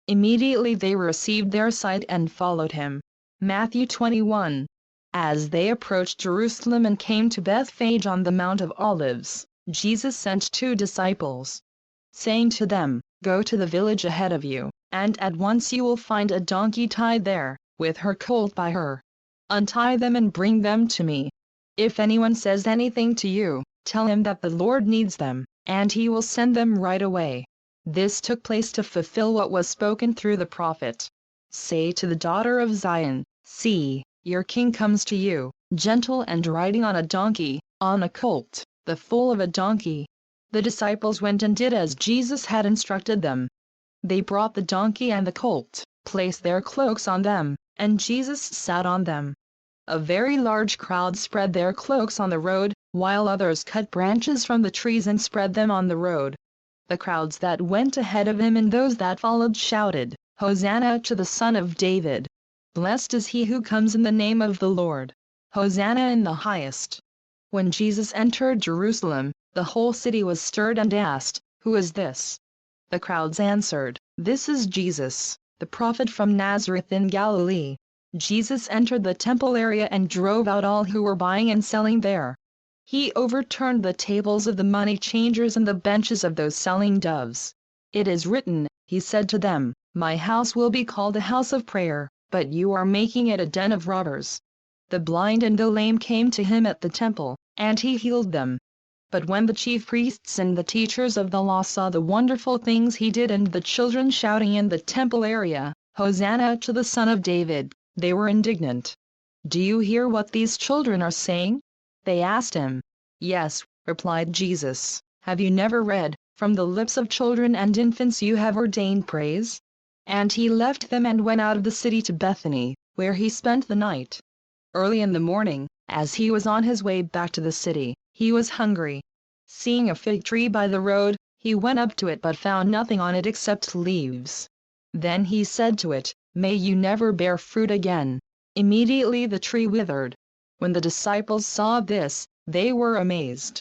Immediately they received their sight and followed him. Matthew 21. As they approached Jerusalem and came to Bethphage on the Mount of Olives, Jesus sent 2 disciples, saying to them, "Go to the village ahead of you, and at once you will find a donkey tied there, with her colt by her. Untie them and bring them to me. If anyone says anything to you, tell him that the Lord needs them, and he will send them right away." This took place to fulfill what was spoken through the prophet. "Say to the daughter of Zion, see, your king comes to you, gentle and riding on a donkey, on a colt, the foal of a donkey." The disciples went and did as Jesus had instructed them. They brought the donkey and the colt, placed their cloaks on them, and Jesus sat on them. A very large crowd spread their cloaks on the road, while others cut branches from the trees and spread them on the road. The crowds that went ahead of him and those that followed shouted, "Hosanna to the Son of David! Blessed is he who comes in the name of the Lord! Hosanna in the highest!" When Jesus entered Jerusalem, the whole city was stirred and asked, "Who is this?" The crowds answered, "This is Jesus, the prophet from Nazareth in Galilee." Jesus entered the temple area and drove out all who were buying and selling there. He overturned the tables of the money changers and the benches of those selling doves. "It is written," he said to them, "My house will be called a house of prayer, but you are making it a den of robbers." The blind and the lame came to him at the temple, and he healed them. But when the chief priests and the teachers of the law saw the wonderful things he did and the children shouting in the temple area, "Hosanna to the Son of David," they were indignant. "Do you hear what these children are saying?" they asked him. "Yes," replied Jesus. "Have you never read, 'From the lips of children and infants you have ordained praise'?" And he left them and went out of the city to Bethany, where he spent the night. Early in the morning, as he was on his way back to the city, he was hungry. Seeing a fig tree by the road, he went up to it but found nothing on it except leaves. Then he said to it, "May you never bear fruit again." Immediately the tree withered. When the disciples saw this, they were amazed.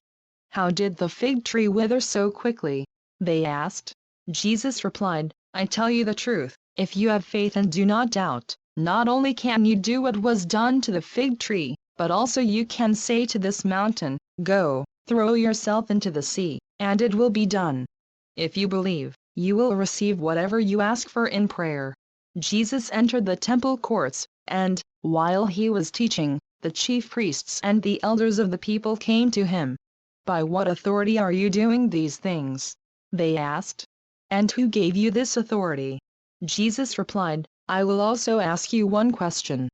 "How did the fig tree wither so quickly?" they asked. Jesus replied, "I tell you the truth, if you have faith and do not doubt, not only can you do what was done to the fig tree, but also you can say to this mountain, 'Go, throw yourself into the sea,' and it will be done. If you believe, you will receive whatever you ask for in prayer." Jesus entered the temple courts, and, while he was teaching, the chief priests and the elders of the people came to him. "By what authority are you doing these things?" they asked. "And who gave you this authority?" Jesus replied, "I will also ask you one question.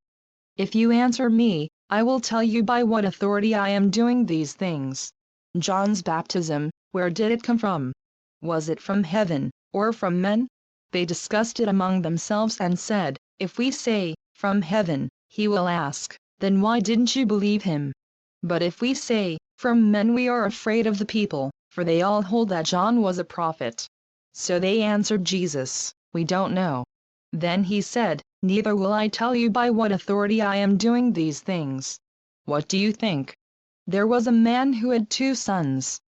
If you answer me, I will tell you by what authority I am doing these things. John's baptism, where did it come from? Was it from heaven, or from men?" They discussed it among themselves and said, "If we say, 'From heaven,' he will ask, 'Then why didn't you believe him?' But if we say, 'From men,' we are afraid of the people, for they all hold that John was a prophet." So they answered Jesus, "We don't know." Then he said, "Neither will I tell you by what authority I am doing these things. What do you think? There was a man who had 2 sons.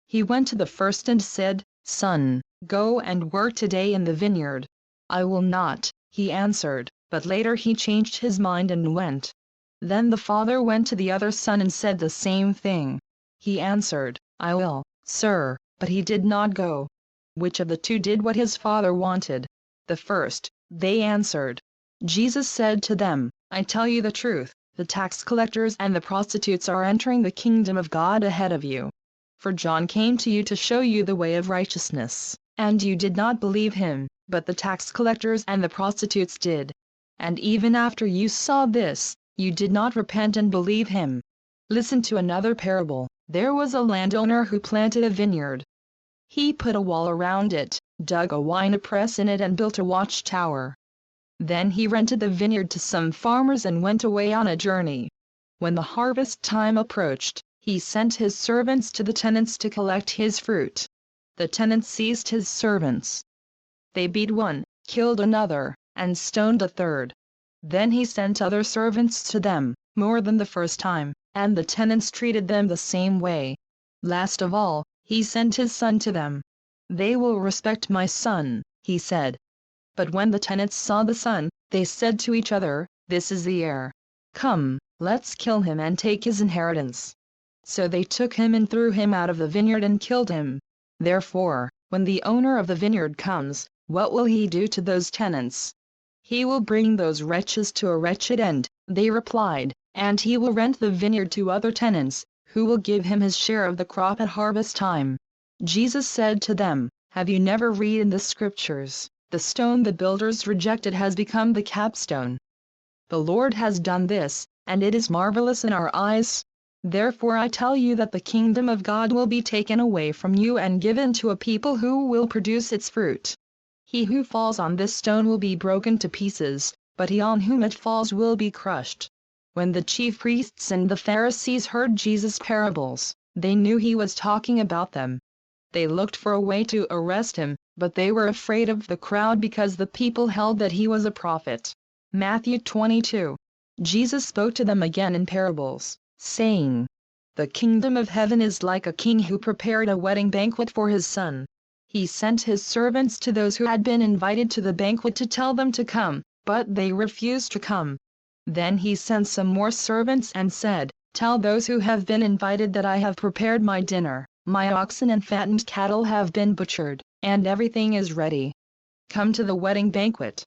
He went to the first and said, 'Son, go and work today in the vineyard.' 'I will not,' he answered, but later he changed his mind and went. Then the father went to the other son and said the same thing. He answered, 'I will, sir,' but he did not go. Which of the 2 did what his father wanted?" "The first," they answered. Jesus said to them, "I tell you the truth, the tax collectors and the prostitutes are entering the kingdom of God ahead of you. For John came to you to show you the way of righteousness, and you did not believe him, but the tax collectors and the prostitutes did. And even after you saw this, you did not repent and believe him." Listen to another parable. There was a landowner who planted a vineyard. He put a wall around it, dug a wine press in it and built a watchtower. Then he rented the vineyard to some farmers and went away on a journey. When the harvest time approached, he sent his servants to the tenants to collect his fruit. The tenants seized his servants. They beat one, killed another, and stoned a third. Then he sent other servants to them, more than the first time, and the tenants treated them the same way. Last of all, he sent his son to them. "They will respect my son," he said. But when the tenants saw the son, they said to each other, "This is the heir. Come, let's kill him and take his inheritance." So they took him and threw him out of the vineyard and killed him. Therefore, when the owner of the vineyard comes, what will he do to those tenants? "He will bring those wretches to a wretched end," they replied, "and he will rent the vineyard to other tenants, who will give him his share of the crop at harvest time." Jesus said to them, "Have you never read in the scriptures, 'The stone the builders rejected has become the capstone'? The Lord has done this, and it is marvelous in our eyes. Therefore I tell you that the kingdom of God will be taken away from you and given to a people who will produce its fruit. He who falls on this stone will be broken to pieces, but he on whom it falls will be crushed." When the chief priests and the Pharisees heard Jesus' parables, they knew he was talking about them. They looked for a way to arrest him, but they were afraid of the crowd because the people held that he was a prophet. Matthew 22. Jesus spoke to them again in parables, saying, "The kingdom of heaven is like a king who prepared a wedding banquet for his son. He sent his servants to those who had been invited to the banquet to tell them to come, but they refused to come. Then he sent some more servants and said, 'Tell those who have been invited that I have prepared my dinner, my oxen and fattened cattle have been butchered, and everything is ready. Come to the wedding banquet.'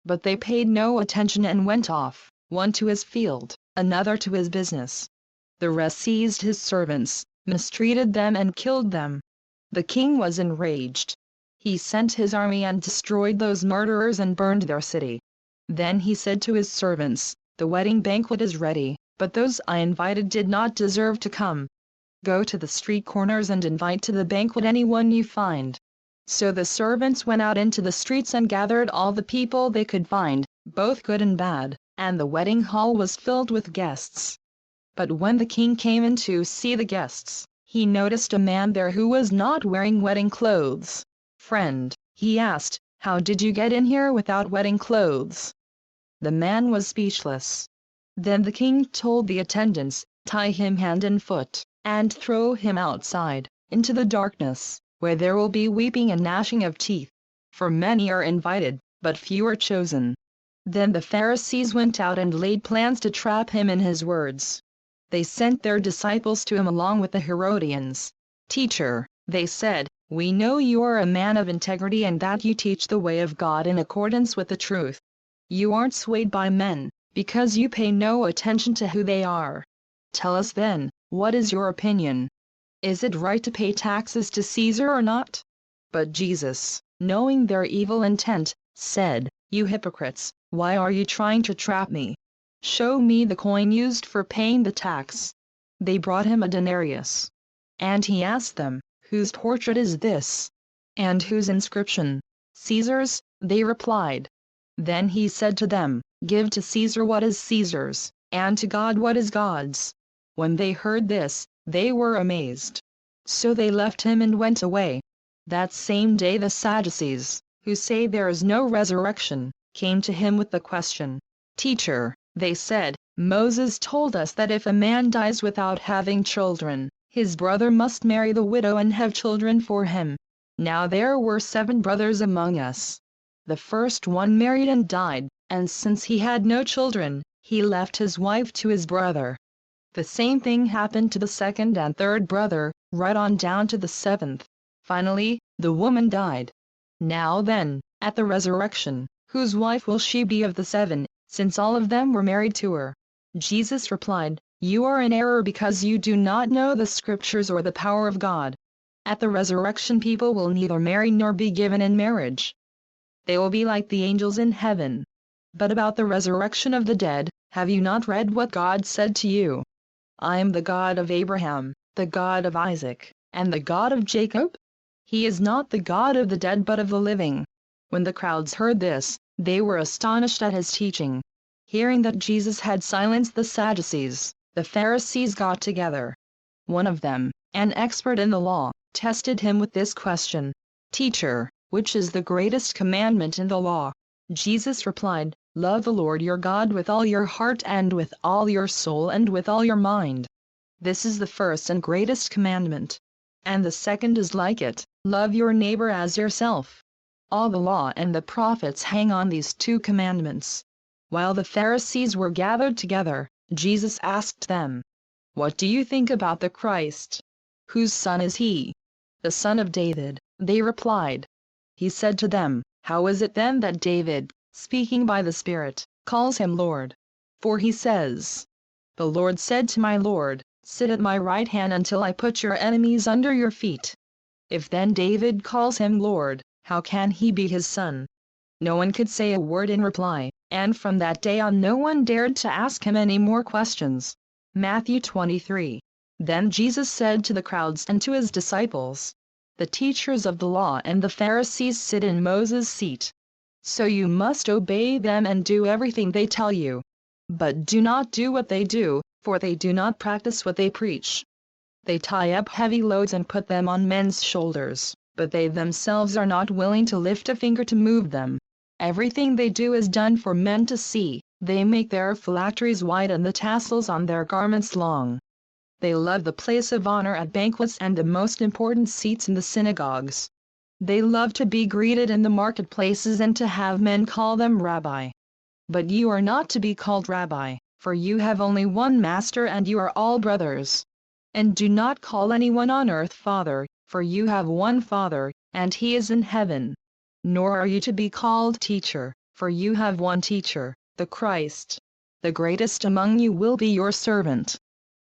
But they paid no attention and went off, one to his field, another to his business. The rest seized his servants, mistreated them and killed them. The king was enraged. He sent his army and destroyed those murderers and burned their city. Then he said to his servants, 'The wedding banquet is ready, but those I invited did not deserve to come. Go to the street corners and invite to the banquet anyone you find.' So the servants went out into the streets and gathered all the people they could find, both good and bad, and the wedding hall was filled with guests. But when the king came in to see the guests, he noticed a man there who was not wearing wedding clothes. 'Friend,' he asked, 'how did you get in here without wedding clothes?' The man was speechless. Then the king told the attendants, 'Tie him hand and foot, and throw him outside, into the darkness, where there will be weeping and gnashing of teeth. For many are invited, but few are chosen.' Then the Pharisees went out and laid plans to trap him in his words. They sent their disciples to him along with the Herodians. 'Teacher,' they said, 'we know you are a man of integrity and that you teach the way of God in accordance with the truth. You aren't swayed by men, because you pay no attention to who they are. Tell us then, what is your opinion? Is it right to pay taxes to Caesar or not?' But Jesus, knowing their evil intent, said, 'You hypocrites, why are you trying to trap me? Show me the coin used for paying the tax.' They brought him a denarius. And he asked them, 'Whose portrait is this? And whose inscription?' 'Caesar's,' they replied. Then he said to them, 'Give to Caesar what is Caesar's, and to God what is God's.' When they heard this, they were amazed. So they left him and went away. That same day the Sadducees, who say there is no resurrection, came to him with the question. 'Teacher,' they said, 'Moses told us that if a man dies without having children, his brother must marry the widow and have children for him. Now there were 7 brothers among us. The first one married and died, and since he had no children, he left his wife to his brother. The same thing happened to the second and third brother, right on down to the 7th. Finally, the woman died. Now then, at the resurrection, whose wife will she be of the 7, since all of them were married to her?' Jesus replied, 'You are in error because you do not know the scriptures or the power of God. At the resurrection people will neither marry nor be given in marriage. They will be like the angels in heaven. But about the resurrection of the dead, have you not read what God said to you? I am the God of Abraham, the God of Isaac, and the God of Jacob? He is not the God of the dead but of the living.' When the crowds heard this, they were astonished at his teaching. Hearing that Jesus had silenced the Sadducees, the Pharisees got together. One of them, an expert in the law, tested him with this question. 'Teacher, which is the greatest commandment in the law?' Jesus replied, 'Love the Lord your God with all your heart and with all your soul and with all your mind. This is the first and greatest commandment. And the second is like it, love your neighbor as yourself. All the law and the prophets hang on these two commandments." While the Pharisees were gathered together, Jesus asked them, "What do you think about the Christ? Whose son is he?" "The son of David," they replied. He said to them, "How is it then that David, speaking by the Spirit, calls him Lord? For he says, 'The Lord said to my Lord, sit at my right hand until I put your enemies under your feet.' If then David calls him Lord, how can he be his son?" No one could say a word in reply, and from that day on no one dared to ask him any more questions. Matthew 23. Then Jesus said to the crowds and to his disciples, "The teachers of the law and the Pharisees sit in Moses' seat. So you must obey them and do everything they tell you. But do not do what they do, for they do not practice what they preach. They tie up heavy loads and put them on men's shoulders, but they themselves are not willing to lift a finger to move them. Everything they do is done for men to see. They make their phylacteries wide and the tassels on their garments long. They love the place of honor at banquets and the most important seats in the synagogues. They love to be greeted in the marketplaces and to have men call them Rabbi. But you are not to be called Rabbi, for you have only one master and you are all brothers. And do not call anyone on earth Father, for you have one Father, and he is in heaven. Nor are you to be called Teacher, for you have one Teacher, the Christ. The greatest among you will be your servant.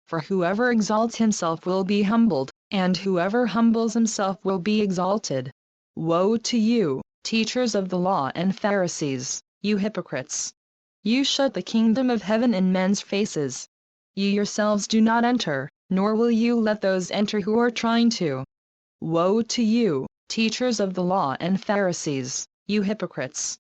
For whoever exalts himself will be humbled, and whoever humbles himself will be exalted. Woe to you, teachers of the law and Pharisees, you hypocrites! You shut the kingdom of heaven in men's faces. You yourselves do not enter, nor will you let those enter who are trying to. Woe to you, teachers of the law and Pharisees, you hypocrites!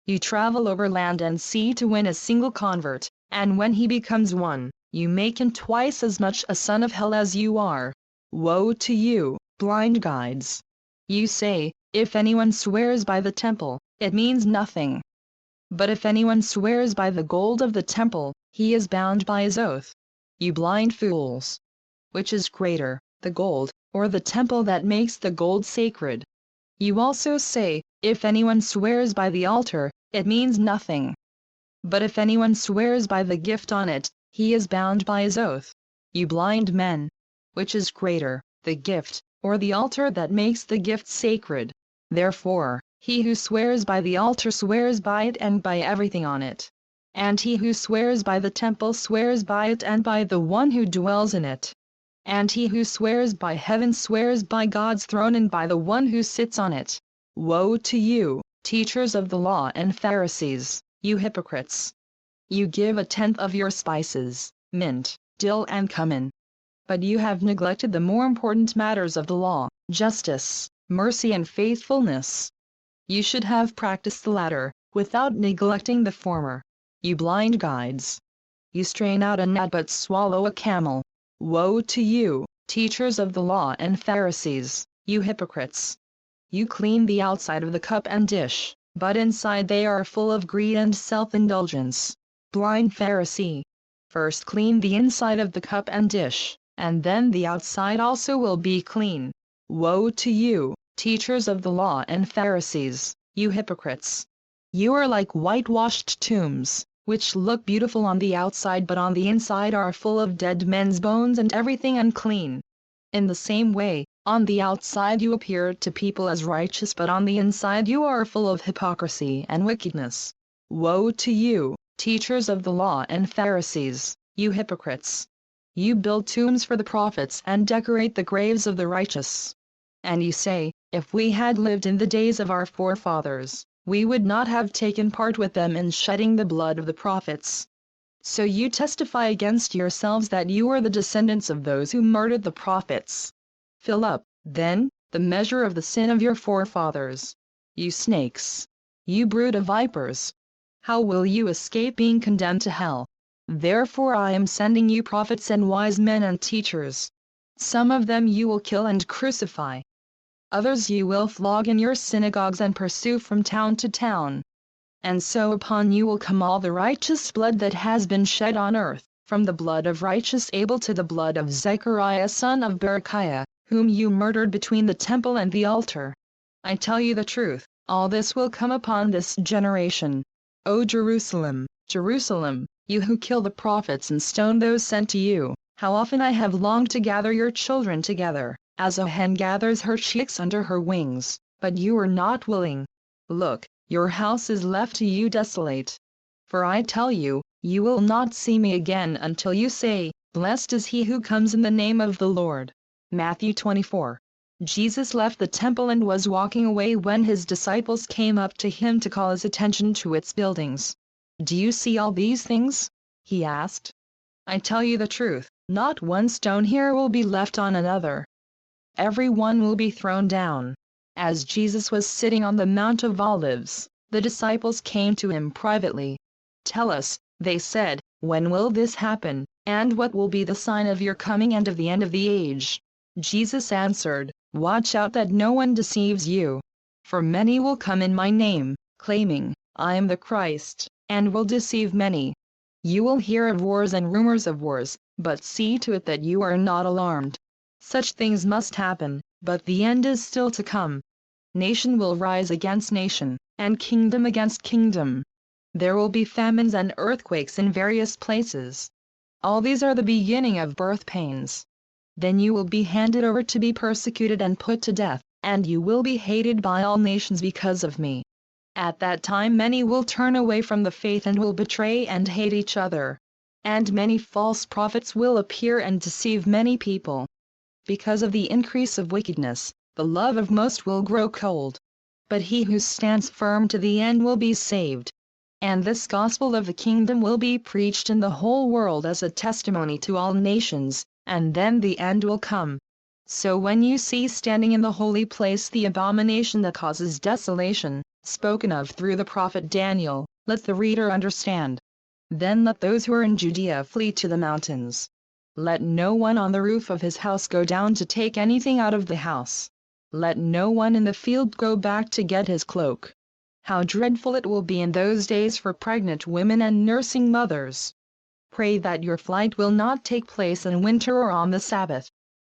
You travel over land and sea to win a single convert, and when he becomes one, you make him twice as much a son of hell as you are. Woe to you, blind guides! You say, if anyone swears by the temple, it means nothing. But if anyone swears by the gold of the temple, he is bound by his oath. You blind fools! Which is greater, the gold, or the temple that makes the gold sacred? You also say, if anyone swears by the altar, it means nothing. But if anyone swears by the gift on it, he is bound by his oath. You blind men! Which is greater, the gift, or the altar that makes the gift sacred? Therefore, he who swears by the altar swears by it and by everything on it. And he who swears by the temple swears by it and by the one who dwells in it. And he who swears by heaven swears by God's throne and by the one who sits on it. Woe to you, teachers of the law and Pharisees, you hypocrites! You give a tenth of your spices, mint, dill and cumin. But you have neglected the more important matters of the law, justice, mercy and faithfulness. You should have practiced the latter, without neglecting the former. You blind guides! You strain out a gnat but swallow a camel. Woe to you, teachers of the law and Pharisees, you hypocrites! You clean the outside of the cup and dish, but inside they are full of greed and self-indulgence. Blind Pharisee! First clean the inside of the cup and dish, and then the outside also will be clean. Woe to you, teachers of the law and Pharisees, you hypocrites! You are like whitewashed tombs, which look beautiful on the outside but on the inside are full of dead men's bones and everything unclean. In the same way, on the outside you appear to people as righteous but on the inside you are full of hypocrisy and wickedness. Woe to you, teachers of the law and Pharisees, you hypocrites! You build tombs for the prophets and decorate the graves of the righteous. And you say, if we had lived in the days of our forefathers, we would not have taken part with them in shedding the blood of the prophets. So you testify against yourselves that you are the descendants of those who murdered the prophets. Fill up, then, the measure of the sin of your forefathers. You snakes! You brood of vipers! How will you escape being condemned to hell? Therefore I am sending you prophets and wise men and teachers. Some of them you will kill and crucify. Others you will flog in your synagogues and pursue from town to town. And so upon you will come all the righteous blood that has been shed on earth, from the blood of righteous Abel to the blood of Zechariah son of Berechiah, whom you murdered between the temple and the altar. I tell you the truth, All this will come upon this generation. O Jerusalem, Jerusalem, you who kill the prophets and stone those sent to you, how often I have longed to gather your children together, as a hen gathers her chicks under her wings, but you are not willing. Look, your house is left to you desolate. For I tell you, you will not see me again until you say, Blessed is he who comes in the name of the Lord. Matthew 24. Jesus left the temple and was walking away when his disciples came up to him to call his attention to its buildings. Do you see all these things? He asked. I tell you the truth, not one stone here will be left on another. Every one will be thrown down. As Jesus was sitting on the Mount of Olives, the disciples came to him privately. Tell us, they said, when will this happen, and what will be the sign of your coming and of the end of the age? Jesus answered, Watch out that no one deceives you. For many will come in my name, claiming, I am the Christ, and will deceive many. You will hear of wars and rumors of wars, but see to it that you are not alarmed. Such things must happen, but the end is still to come. Nation will rise against nation, and kingdom against kingdom. There will be famines and earthquakes in various places. All these are the beginning of birth pains. Then you will be handed over to be persecuted and put to death, and you will be hated by all nations because of me. At that time many will turn away from the faith and will betray and hate each other. And many false prophets will appear and deceive many people. Because of the increase of wickedness, the love of most will grow cold. But he who stands firm to the end will be saved. And this gospel of the kingdom will be preached in the whole world as a testimony to all nations, and then the end will come. So when you see standing in the holy place the abomination that causes desolation, spoken of through the prophet Daniel, let the reader understand. Then let those who are in Judea flee to the mountains. Let no one on the roof of his house go down to take anything out of the house. Let no one in the field go back to get his cloak. How dreadful it will be in those days for pregnant women and nursing mothers. Pray that your flight will not take place in winter or on the Sabbath.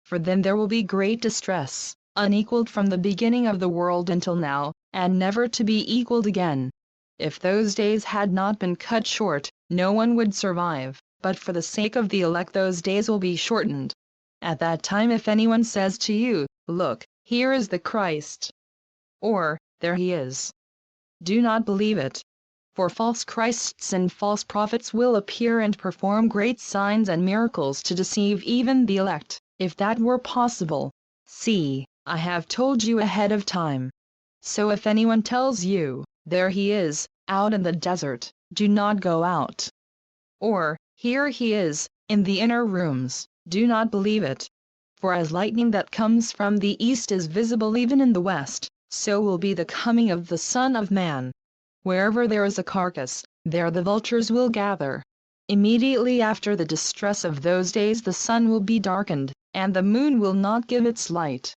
For then there will be great distress, unequaled from the beginning of the world until now, and never to be equaled again. If those days had not been cut short, no one would survive, but for the sake of the elect those days will be shortened. At that time if anyone says to you, Look, here is the Christ, or, There he is, do not believe it. For false Christs and false prophets will appear and perform great signs and miracles to deceive even the elect, if that were possible. See, I have told you ahead of time. So if anyone tells you, There he is, out in the desert, do not go out. Or, Here he is, in the inner rooms, do not believe it. For as lightning that comes from the east is visible even in the west, so will be the coming of the Son of Man. Wherever there is a carcass, there the vultures will gather. Immediately after the distress of those days the sun will be darkened, and the moon will not give its light.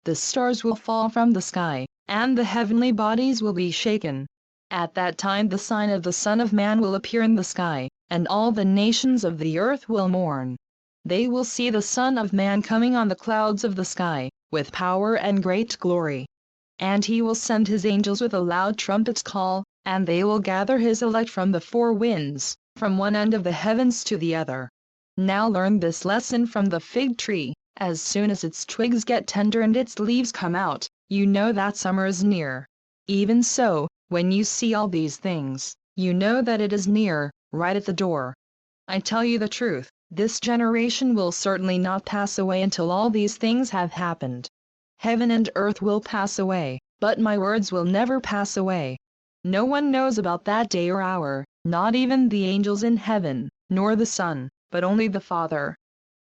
The stars will fall from the sky, and the heavenly bodies will be shaken. At that time the sign of the Son of Man will appear in the sky, and all the nations of the earth will mourn. They will see the Son of Man coming on the clouds of the sky, with power and great glory. And he will send his angels with a loud trumpet's call, and they will gather his elect from the four winds, from one end of the heavens to the other. Now learn this lesson from the fig tree: as soon as its twigs get tender and its leaves come out, you know that summer is near. Even so, when you see all these things, you know that it is near, right at the door. I tell you the truth, this generation will certainly not pass away until all these things have happened. Heaven and earth will pass away, but my words will never pass away. No one knows about that day or hour, not even the angels in heaven, nor the Son, but only the Father.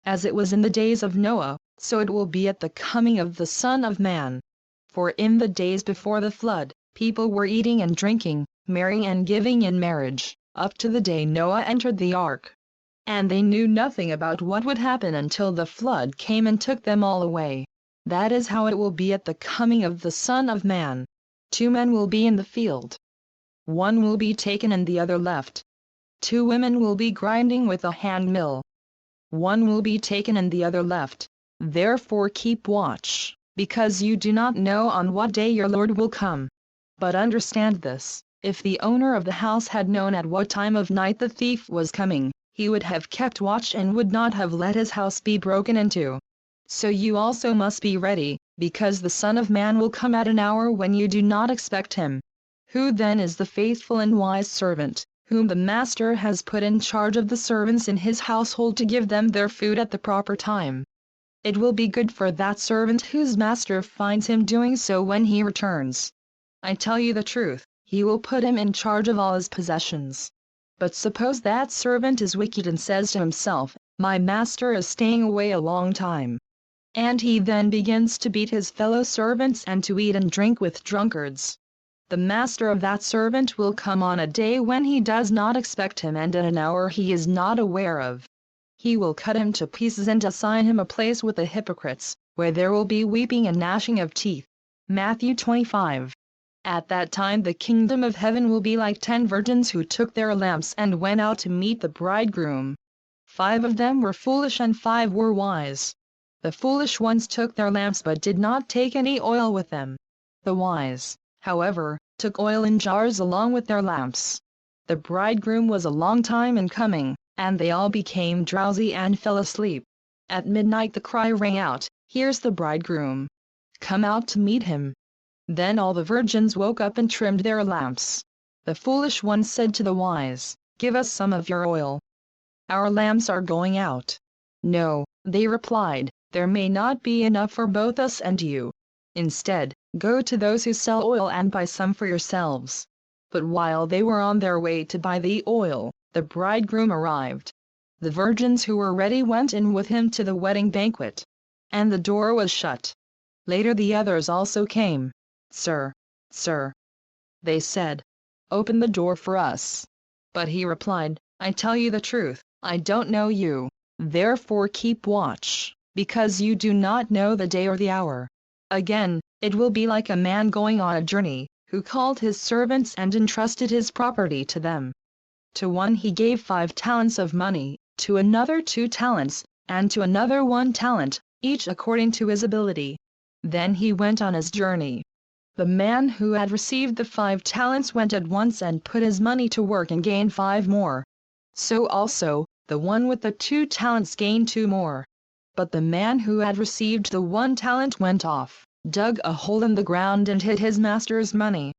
As it was in the days of Noah, so it will be at the coming of the Son of Man. For in the days before the flood, people were eating and drinking, marrying and giving in marriage, up to the day Noah entered the ark. And they knew nothing about what would happen until the flood came and took them all away. That is how it will be at the coming of the Son of Man. 2 men will be in the field. One will be taken and the other left. 2 women will be grinding with a hand mill. One will be taken and the other left. Therefore keep watch, because you do not know on what day your Lord will come. But understand this, if the owner of the house had known at what time of night the thief was coming, he would have kept watch and would not have let his house be broken into. So you also must be ready, because the Son of Man will come at an hour when you do not expect him. Who then is the faithful and wise servant, whom the master has put in charge of the servants in his household to give them their food at the proper time? It will be good for that servant whose master finds him doing so when he returns. I tell you the truth, he will put him in charge of all his possessions. But suppose that servant is wicked and says to himself, "My master is staying away a long time." And he then begins to beat his fellow servants and to eat and drink with drunkards. The master of that servant will come on a day when he does not expect him and at an hour he is not aware of. He will cut him to pieces and assign him a place with the hypocrites, where there will be weeping and gnashing of teeth. Matthew 25. At that time the kingdom of heaven will be like 10 virgins who took their lamps and went out to meet the bridegroom. 5 of them were foolish and 5 were wise. The foolish ones took their lamps but did not take any oil with them. The wise, however, took oil in jars along with their lamps. The bridegroom was a long time in coming, and they all became drowsy and fell asleep. At midnight the cry rang out, "Here's the bridegroom. Come out to meet him." Then all the virgins woke up and trimmed their lamps. The foolish ones said to the wise, "Give us some of your oil. Our lamps are going out." "No," they replied, "there may not be enough for both us and you. Instead, go to those who sell oil and buy some for yourselves." But while they were on their way to buy the oil, the bridegroom arrived. The virgins who were ready went in with him to the wedding banquet. And the door was shut. Later the others also came. "Sir, sir," they said, "open the door for us." But he replied, "I tell you the truth, I don't know you. Therefore keep watch, because you do not know the day or the hour." Again, it will be like a man going on a journey, who called his servants and entrusted his property to them. To one he gave 5 talents of money, to another 2 talents, and to another 1 talent, each according to his ability. Then he went on his journey. The man who had received the 5 talents went at once and put his money to work and gained 5 more. So also, the one with the 2 talents gained 2 more. But the man who had received the 1 talent went off, dug a hole in the ground and hid his master's money.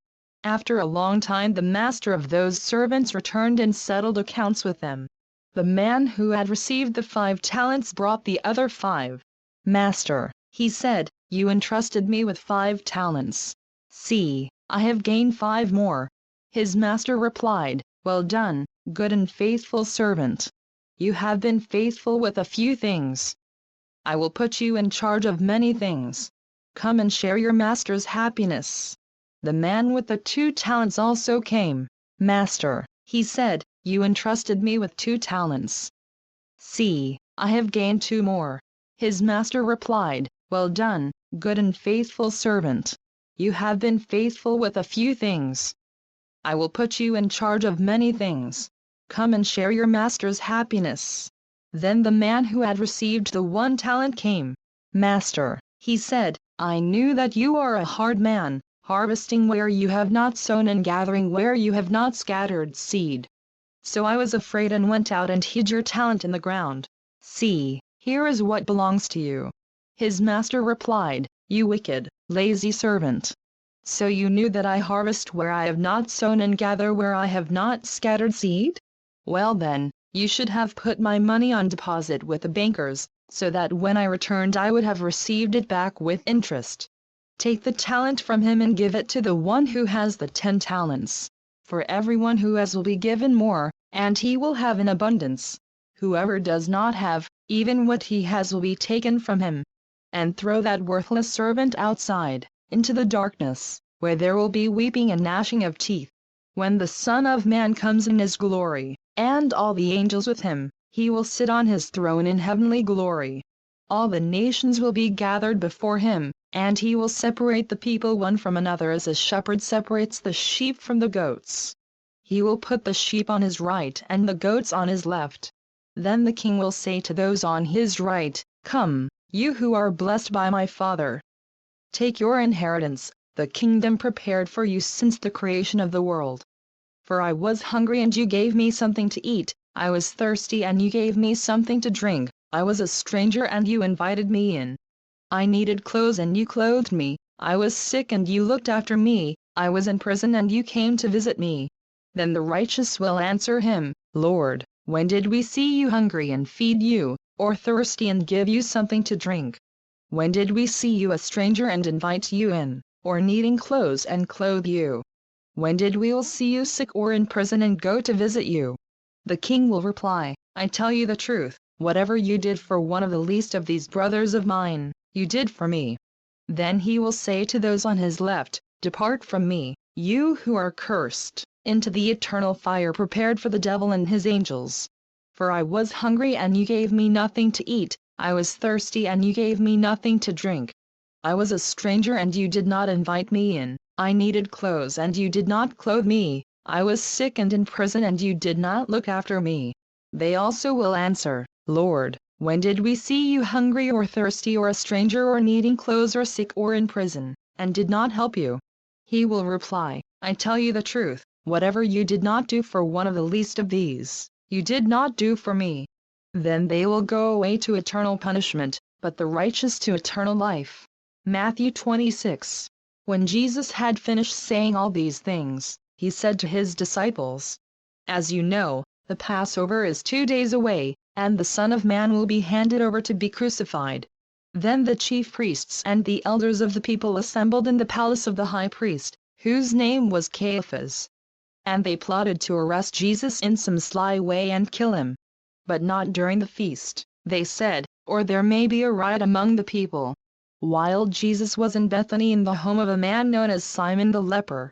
After a long time the master of those servants returned and settled accounts with them. The man who had received the 5 talents brought the other 5. "Master," he said, "you entrusted me with 5 talents. See, I have gained 5 more." His master replied, "Well done, good and faithful servant. You have been faithful with a few things. I will put you in charge of many things. Come and share your master's happiness." The man with the 2 talents also came. "Master," he said, "you entrusted me with 2 talents. See, I have gained 2 more." His master replied, "Well done, good and faithful servant. You have been faithful with a few things. I will put you in charge of many things. Come and share your master's happiness." Then the man who had received the 1 talent came. "Master," he said, "I knew that you are a hard man, harvesting where you have not sown and gathering where you have not scattered seed. So I was afraid and went out and hid your talent in the ground. See, here is what belongs to you." His master replied, "You wicked, lazy servant. So you knew that I harvest where I have not sown and gather where I have not scattered seed? Well then, you should have put my money on deposit with the bankers, so that when I returned I would have received it back with interest. Take the talent from him and give it to the one who has the 10 talents. For everyone who has will be given more, and he will have in abundance. Whoever does not have, even what he has will be taken from him. And throw that worthless servant outside, into the darkness, where there will be weeping and gnashing of teeth. When the Son of Man comes in his glory, and all the angels with him, he will sit on his throne in heavenly glory. All the nations will be gathered before him, and he will separate the people one from another as a shepherd separates the sheep from the goats. He will put the sheep on his right and the goats on his left. Then the king will say to those on his right, "Come, you who are blessed by my Father. Take your inheritance, the kingdom prepared for you since the creation of the world. For I was hungry and you gave me something to eat, I was thirsty and you gave me something to drink, I was a stranger and you invited me in. I needed clothes and you clothed me, I was sick and you looked after me, I was in prison and you came to visit me. Then the righteous will answer him, Lord, when did we see you hungry and feed you, or thirsty and give you something to drink? When did we see you a stranger and invite you in, or needing clothes and clothe you? When did we see you sick or in prison and go to visit you? The king will reply, I tell you the truth, whatever you did for one of the least of these brothers of mine, you did for me. Then he will say to those on his left, Depart from me, you who are cursed, into the eternal fire prepared for the devil and his angels. For I was hungry and you gave me nothing to eat, I was thirsty and you gave me nothing to drink. I was a stranger and you did not invite me in, I needed clothes and you did not clothe me, I was sick and in prison and you did not look after me. They also will answer, Lord, when did we see you hungry or thirsty or a stranger or needing clothes or sick or in prison, and did not help you? He will reply, I tell you the truth, whatever you did not do for one of the least of these, you did not do for me. Then they will go away to eternal punishment, but the righteous to eternal life. Matthew 26. When Jesus had finished saying all these things, he said to his disciples, As you know, the Passover is 2 days away, and the Son of Man will be handed over to be crucified. Then the chief priests and the elders of the people assembled in the palace of the high priest, whose name was Caiaphas. And they plotted to arrest Jesus in some sly way and kill him. But not during the feast, they said, or there may be a riot among the people. While Jesus was in Bethany in the home of a man known as Simon the leper,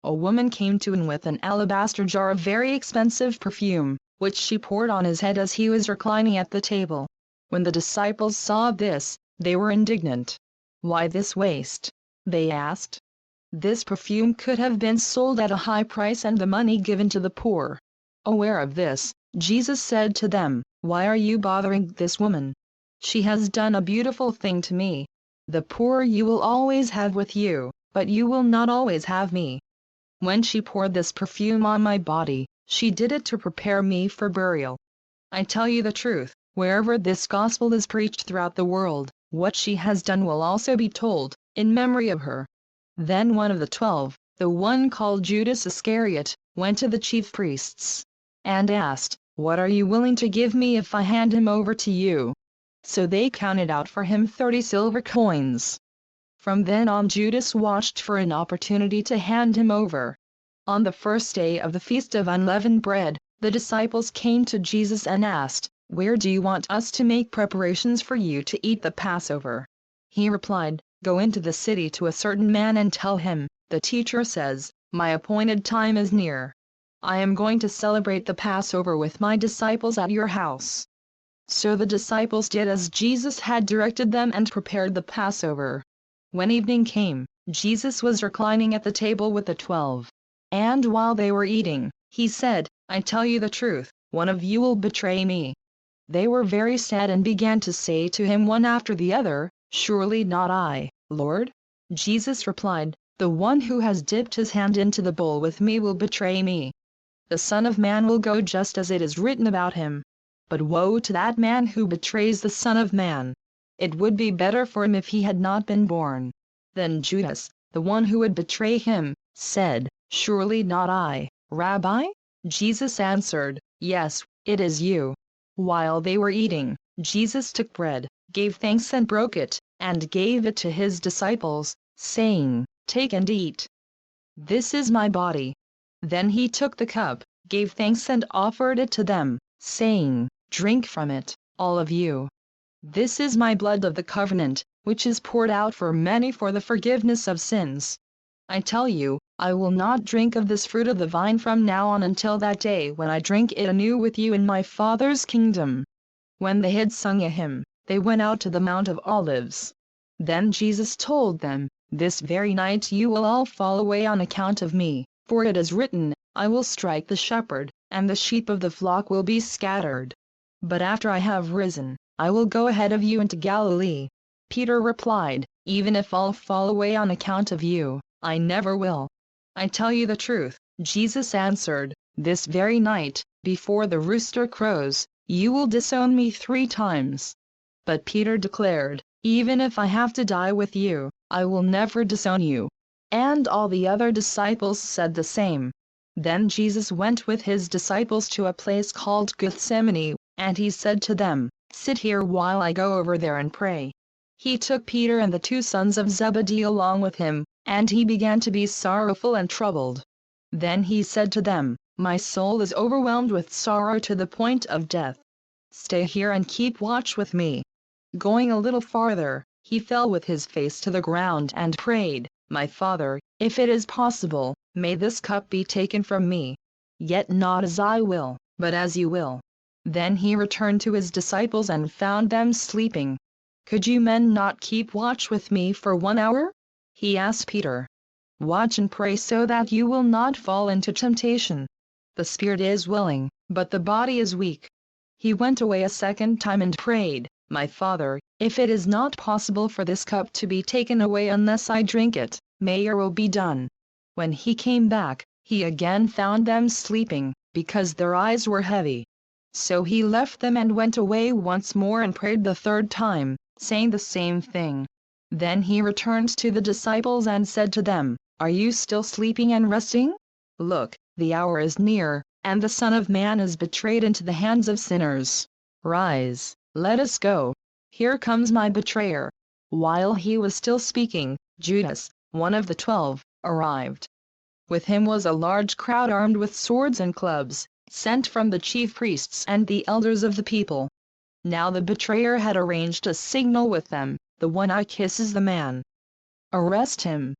a woman came to him with an alabaster jar of very expensive perfume, which she poured on his head as he was reclining at the table. When the disciples saw this, they were indignant. Why this waste? They asked. This perfume could have been sold at a high price and the money given to the poor. Aware of this, Jesus said to them, Why are you bothering this woman? She has done a beautiful thing to me. The poor you will always have with you, but you will not always have me. When she poured this perfume on my body, she did it to prepare me for burial. I tell you the truth, wherever this gospel is preached throughout the world, what she has done will also be told, in memory of her. Then one of the 12, the one called Judas Iscariot, went to the chief priests and asked, What are you willing to give me if I hand him over to you? So they counted out for him 30 silver coins. From then on Judas watched for an opportunity to hand him over. On the first day of the Feast of Unleavened Bread, the disciples came to Jesus and asked, Where do you want us to make preparations for you to eat the Passover? He replied, Go into the city to a certain man and tell him, The teacher says, My appointed time is near. I am going to celebrate the Passover with my disciples at your house. So the disciples did as Jesus had directed them and prepared the Passover. When evening came, Jesus was reclining at the table with the 12. And while they were eating, he said, I tell you the truth, one of you will betray me. They were very sad and began to say to him one after the other, Surely not I, Lord? Jesus replied, The one who has dipped his hand into the bowl with me will betray me. The Son of Man will go just as it is written about him. But woe to that man who betrays the Son of Man. It would be better for him if he had not been born. Then Judas, the one who would betray him, said, Surely not I, Rabbi? Jesus answered, Yes, it is you. While they were eating, Jesus took bread, gave thanks and broke it, and gave it to his disciples, saying, Take and eat. This is my body. Then he took the cup, gave thanks and offered it to them, saying, Drink from it, all of you. This is my blood of the covenant, which is poured out for many for the forgiveness of sins. I tell you, I will not drink of this fruit of the vine from now on until that day when I drink it anew with you in my Father's kingdom. When they had sung a hymn, they went out to the Mount of Olives. Then Jesus told them, This very night you will all fall away on account of me, for it is written, I will strike the shepherd, and the sheep of the flock will be scattered. But after I have risen, I will go ahead of you into Galilee. Peter replied, Even if I'll fall away on account of you, I never will. I tell you the truth, Jesus answered, this very night, before the rooster crows, you will disown me 3 times. But Peter declared, even if I have to die with you, I will never disown you. And all the other disciples said the same. Then Jesus went with his disciples to a place called Gethsemane, and he said to them, sit here while I go over there and pray. He took Peter and the 2 sons of Zebedee along with him, and he began to be sorrowful and troubled. Then he said to them, my soul is overwhelmed with sorrow to the point of death. Stay here and keep watch with me. Going a little farther, he fell with his face to the ground and prayed, my Father, if it is possible, may this cup be taken from me. Yet not as I will, but as you will. Then he returned to his disciples and found them sleeping. Could you men not keep watch with me for 1 hour? He asked Peter. Watch and pray so that you will not fall into temptation. The spirit is willing, but the body is weak. He went away a second time and prayed, my Father, if it is not possible for this cup to be taken away unless I drink it, may your will be done. When he came back, he again found them sleeping, because their eyes were heavy. So he left them and went away once more and prayed the 3rd time, saying the same thing. Then he returned to the disciples and said to them, are you still sleeping and resting? Look, the hour is near, and the Son of Man is betrayed into the hands of sinners. Rise, let us go. Here comes my betrayer. While he was still speaking, Judas, one of the 12, arrived. With him was a large crowd armed with swords and clubs, sent from the chief priests and the elders of the people. Now the betrayer had arranged a signal with them, the one eye kisses the man. Arrest him.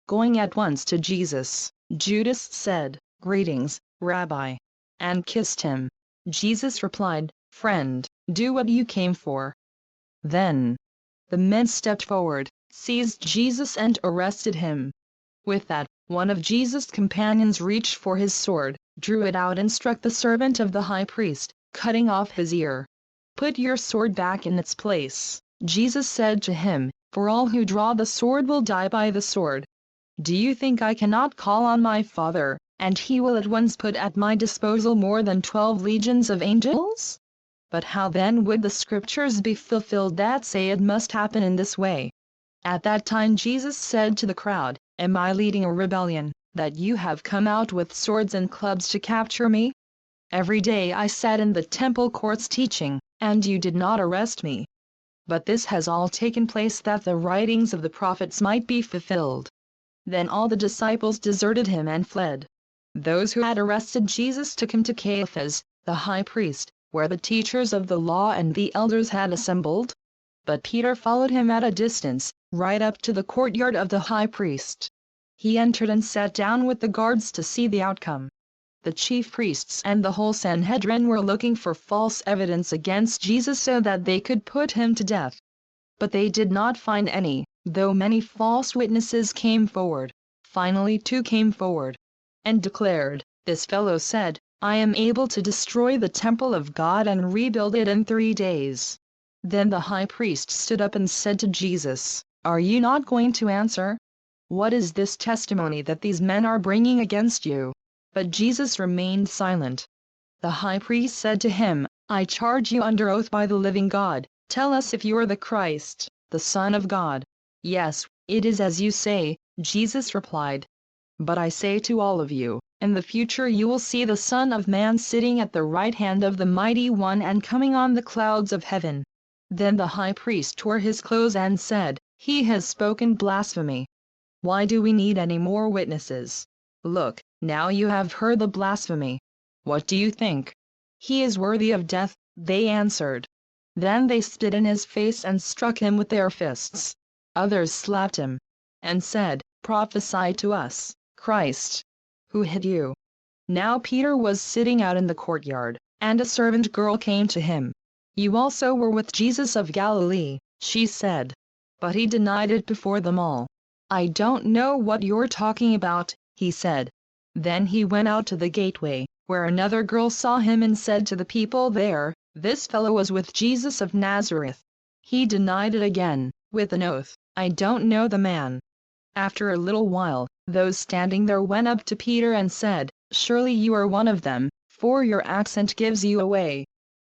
Going at once to Jesus, Judas said, greetings, Rabbi, and kissed him. Jesus replied, friend, do what you came for. Then the men stepped forward, seized Jesus and arrested him. With that, one of Jesus' companions reached for his sword, drew it out and struck the servant of the high priest, cutting off his ear. Put your sword back in its place, Jesus said to him, for all who draw the sword will die by the sword. Do you think I cannot call on my Father, and he will at once put at my disposal more than 12 legions of angels? But how then would the scriptures be fulfilled that say it must happen in this way? At that time Jesus said to the crowd, am I leading a rebellion, that you have come out with swords and clubs to capture me? Every day I sat in the temple courts teaching, and you did not arrest me. But this has all taken place that the writings of the prophets might be fulfilled. Then all the disciples deserted him and fled. Those who had arrested Jesus took him to Caiaphas, the high priest, where the teachers of the law and the elders had assembled. But Peter followed him at a distance, right up to the courtyard of the high priest. He entered and sat down with the guards to see the outcome. The chief priests and the whole Sanhedrin were looking for false evidence against Jesus so that they could put him to death. But they did not find any, though many false witnesses came forward. Finally 2 came forward and declared, this fellow said, I am able to destroy the temple of God and rebuild it in 3 days. Then the high priest stood up and said to Jesus, are you not going to answer? What is this testimony that these men are bringing against you? But Jesus remained silent. The high priest said to him, I charge you under oath by the living God, tell us if you are the Christ, the Son of God. Yes, it is as you say, Jesus replied. But I say to all of you, in the future you will see the Son of Man sitting at the right hand of the Mighty One and coming on the clouds of heaven. Then the high priest tore his clothes and said, he has spoken blasphemy. Why do we need any more witnesses? Look, now you have heard the blasphemy. What do you think? He is worthy of death, they answered. Then they spit in his face and struck him with their fists. Others slapped him and said, prophesy to us, Christ. Who hit you? Now Peter was sitting out in the courtyard, and a servant girl came to him. You also were with Jesus of Galilee, she said. But he denied it before them all. I don't know what you're talking about, he said. Then he went out to the gateway, where another girl saw him and said to the people there, this fellow was with Jesus of Nazareth. He denied it again, with an oath, I don't know the man. After a little while, those standing there went up to Peter and said, Surely you are one of them, for your accent gives you away.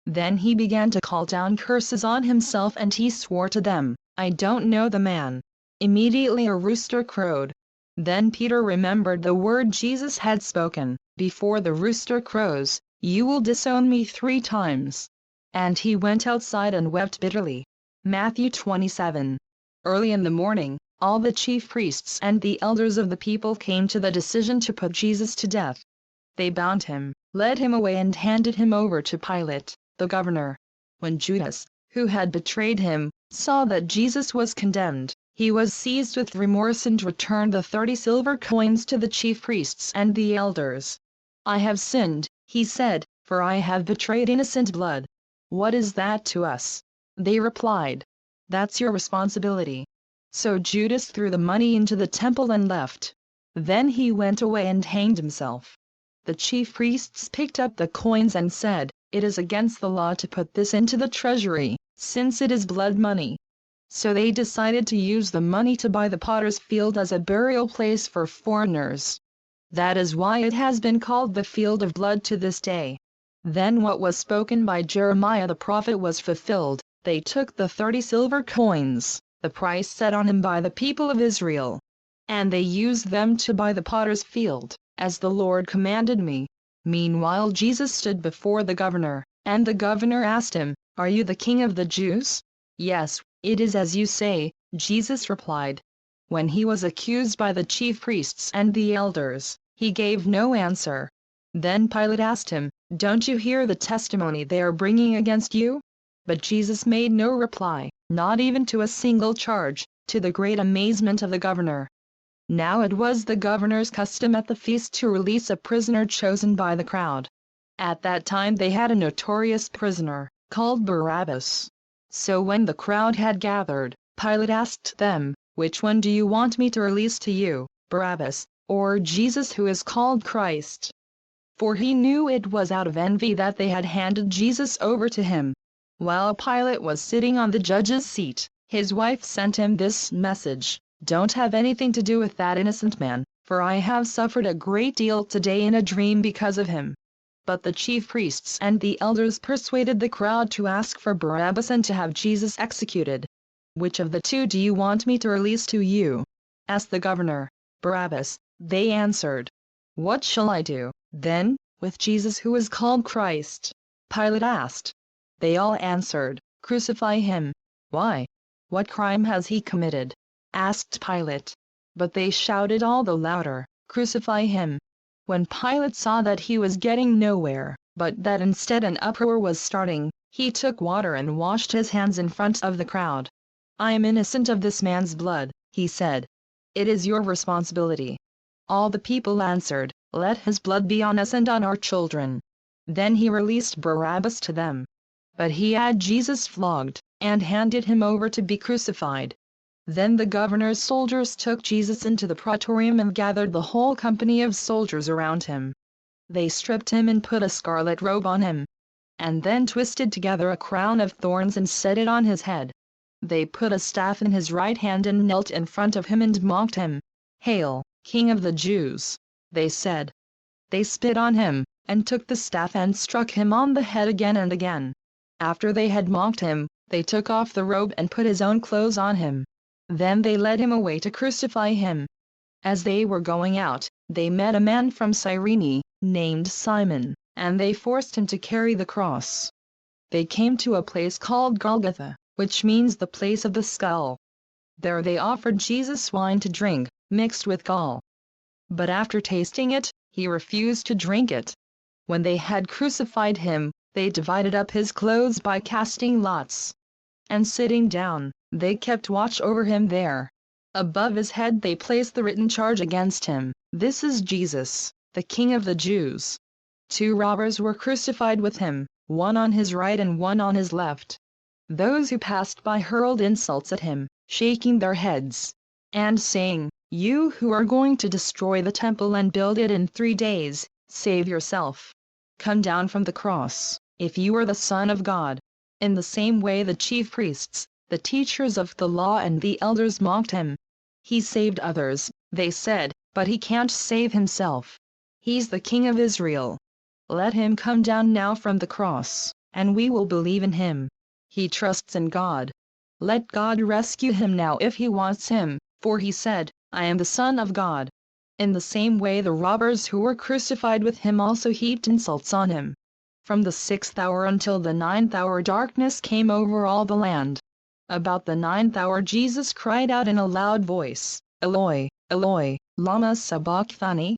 Then he began to call down curses on himself and he swore to them, I don't know the man. Immediately a rooster crowed. Then Peter remembered the word Jesus had spoken, Before the rooster crows, you will disown me 3 times. And he went outside and wept bitterly. Matthew 27. Early in the morning, all the chief priests and the elders of the people came to the decision to put Jesus to death. They bound him, led him away and handed him over to Pilate, the governor. When Judas, who had betrayed him, saw that Jesus was condemned, he was seized with remorse and returned the 30 silver coins to the chief priests and the elders. I have sinned, he said, for I have betrayed innocent blood. What is that to us? They replied. That's your responsibility. So Judas threw the money into the temple and left. Then he went away and hanged himself. The chief priests picked up the coins and said, It is against the law to put this into the treasury, since it is blood money. So they decided to use the money to buy the potter's field as a burial place for foreigners. That is why it has been called the field of blood to this day. Then what was spoken by Jeremiah the prophet was fulfilled. They took the 30 silver coins, the price set on him by the people of Israel, and they used them to buy the potter's field, as the Lord commanded me. Meanwhile Jesus stood before the governor, and the governor asked him, Are you the king of the Jews? Yes, it is as you say, Jesus replied. When he was accused by the chief priests and the elders, he gave no answer. Then Pilate asked him, Don't you hear the testimony they are bringing against you? But Jesus made no reply, not even to a single charge, to the great amazement of the governor. Now it was the governor's custom at the feast to release a prisoner chosen by the crowd. At that time they had a notorious prisoner, called Barabbas. So when the crowd had gathered, Pilate asked them, Which one do you want me to release to you, Barabbas, or Jesus who is called Christ? For he knew it was out of envy that they had handed Jesus over to him. While Pilate was sitting on the judge's seat, his wife sent him this message, Don't have anything to do with that innocent man, for I have suffered a great deal today in a dream because of him. But the chief priests and the elders persuaded the crowd to ask for Barabbas and to have Jesus executed. Which of the 2 do you want me to release to you? Asked the governor. Barabbas, they answered. What shall I do, then, with Jesus who is called Christ? Pilate asked. They all answered, Crucify him. Why? What crime has he committed? Asked Pilate. But they shouted all the louder, Crucify him. When Pilate saw that he was getting nowhere, but that instead an uproar was starting, he took water and washed his hands in front of the crowd. I am innocent of this man's blood, he said. It is your responsibility. All the people answered, Let his blood be on us and on our children. Then he released Barabbas to them. But he had Jesus flogged, and handed him over to be crucified. Then the governor's soldiers took Jesus into the praetorium and gathered the whole company of soldiers around him. They stripped him and put a scarlet robe on him, and then twisted together a crown of thorns and set it on his head. They put a staff in his right hand and knelt in front of him and mocked him. Hail, King of the Jews, they said. They spit on him, and took the staff and struck him on the head again and again. After they had mocked him, they took off the robe and put his own clothes on him. Then they led him away to crucify him. As they were going out, they met a man from Cyrene, named Simon, and they forced him to carry the cross. They came to a place called Golgotha, which means the place of the skull. There they offered Jesus wine to drink, mixed with gall. But after tasting it, he refused to drink it. When they had crucified him, they divided up his clothes by casting lots. And sitting down, they kept watch over him there. Above his head they placed the written charge against him, This is Jesus, the King of the Jews. 2 robbers were crucified with him, one on his right and one on his left. Those who passed by hurled insults at him, shaking their heads, and saying, You who are going to destroy the temple and build it in 3 days, save yourself. Come down from the cross, if you are the Son of God. In the same way the chief priests, The teachers of the law and the elders mocked him. He saved others, they said, but he can't save himself. He's the King of Israel. Let him come down now from the cross, and we will believe in him. He trusts in God. Let God rescue him now if he wants him, for he said, I am the Son of God. In the same way the robbers who were crucified with him also heaped insults on him. From the 6th hour until the 9th hour darkness came over all the land. About the 9th hour Jesus cried out in a loud voice, Eloi, Eloi, lama sabachthani?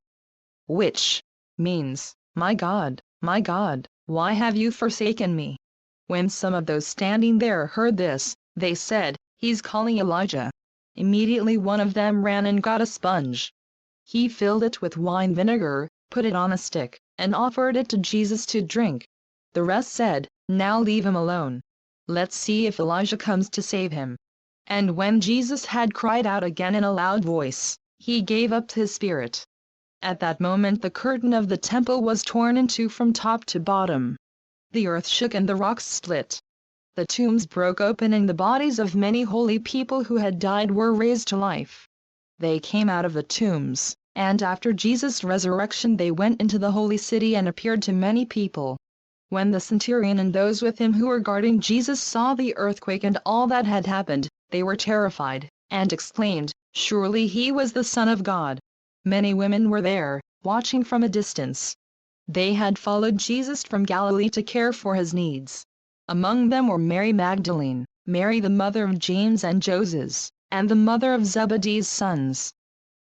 Which means, my God, why have you forsaken me? When some of those standing there heard this, they said, He's calling Elijah. Immediately one of them ran and got a sponge. He filled it with wine vinegar, put it on a stick, and offered it to Jesus to drink. The rest said, Now leave him alone. Let's see if Elijah comes to save him. And when Jesus had cried out again in a loud voice, he gave up his spirit. At that moment the curtain of the temple was torn in two from top to bottom. The earth shook and the rocks split. The tombs broke open and the bodies of many holy people who had died were raised to life. They came out of the tombs, and after Jesus' resurrection they went into the holy city and appeared to many people. When the centurion and those with him who were guarding Jesus saw the earthquake and all that had happened, they were terrified, and exclaimed, Surely he was the Son of God. Many women were there, watching from a distance. They had followed Jesus from Galilee to care for his needs. Among them were Mary Magdalene, Mary the mother of James and Joses, and the mother of Zebedee's sons.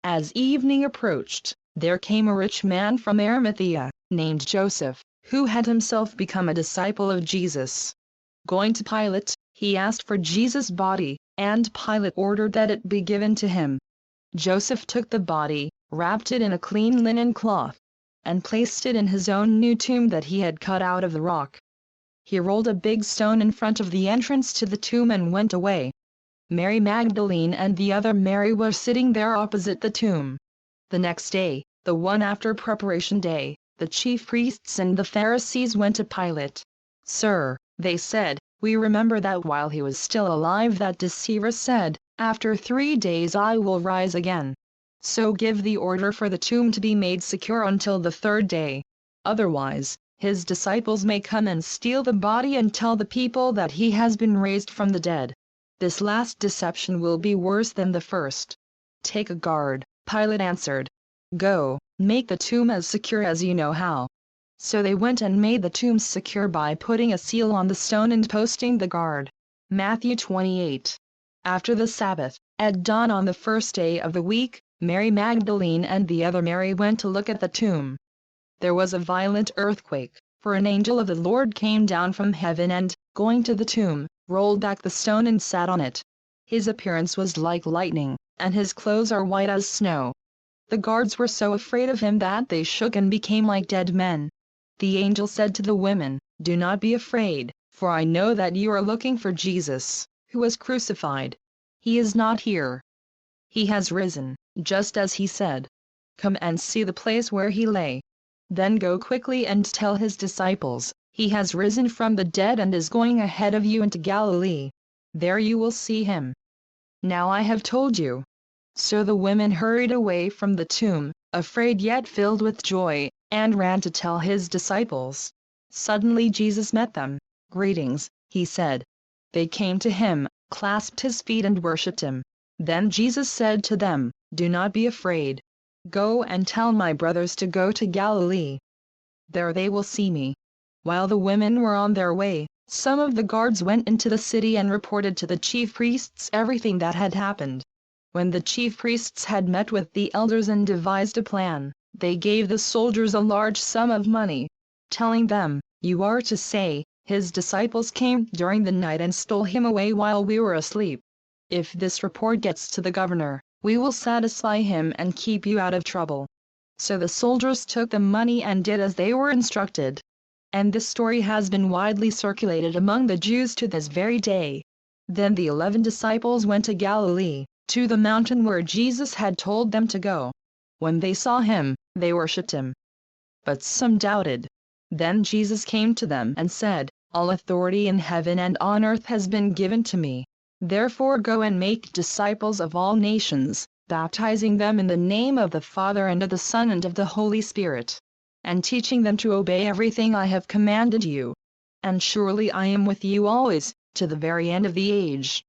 As evening approached, there came a rich man from Arimathea, named Joseph, who had himself become a disciple of Jesus. Going to Pilate, he asked for Jesus' body, and Pilate ordered that it be given to him. Joseph took the body, wrapped it in a clean linen cloth, and placed it in his own new tomb that he had cut out of the rock. He rolled a big stone in front of the entrance to the tomb and went away. Mary Magdalene and the other Mary were sitting there opposite the tomb. The next day, the one after Preparation Day, the chief priests and the Pharisees went to Pilate. Sir, they said, we remember that while he was still alive that deceiver said, After 3 days I will rise again. So give the order for the tomb to be made secure until the 3rd day. Otherwise, his disciples may come and steal the body and tell the people that he has been raised from the dead. This last deception will be worse than the first. Take a guard, Pilate answered. Go, make the tomb as secure as you know how. So they went and made the tomb secure by putting a seal on the stone and posting the guard. Matthew 28. After the Sabbath, at dawn on the 1st day of the week, Mary Magdalene and the other Mary went to look at the tomb. There was a violent earthquake, for an angel of the Lord came down from heaven and, going to the tomb, rolled back the stone and sat on it. His appearance was like lightning, and his clothes are white as snow. The guards were so afraid of him that they shook and became like dead men. The angel said to the women, Do not be afraid, for I know that you are looking for Jesus, who was crucified. He is not here. He has risen, just as he said. Come and see the place where he lay. Then go quickly and tell his disciples, He has risen from the dead and is going ahead of you into Galilee. There you will see him. Now I have told you. So the women hurried away from the tomb, afraid yet filled with joy, and ran to tell his disciples. Suddenly Jesus met them. Greetings, he said. They came to him, clasped his feet and worshipped him. Then Jesus said to them, Do not be afraid. Go and tell my brothers to go to Galilee. There they will see me. While the women were on their way, some of the guards went into the city and reported to the chief priests everything that had happened. When the chief priests had met with the elders and devised a plan, they gave the soldiers a large sum of money, telling them, You are to say, His disciples came during the night and stole him away while we were asleep. If this report gets to the governor, we will satisfy him and keep you out of trouble. So the soldiers took the money and did as they were instructed. And this story has been widely circulated among the Jews to this very day. Then the 11 disciples went to Galilee, to the mountain where Jesus had told them to go. When they saw him, they worshipped him. But some doubted. Then Jesus came to them and said, All authority in heaven and on earth has been given to me. Therefore go and make disciples of all nations, baptizing them in the name of the Father and of the Son and of the Holy Spirit, and teaching them to obey everything I have commanded you. And surely I am with you always, to the very end of the age.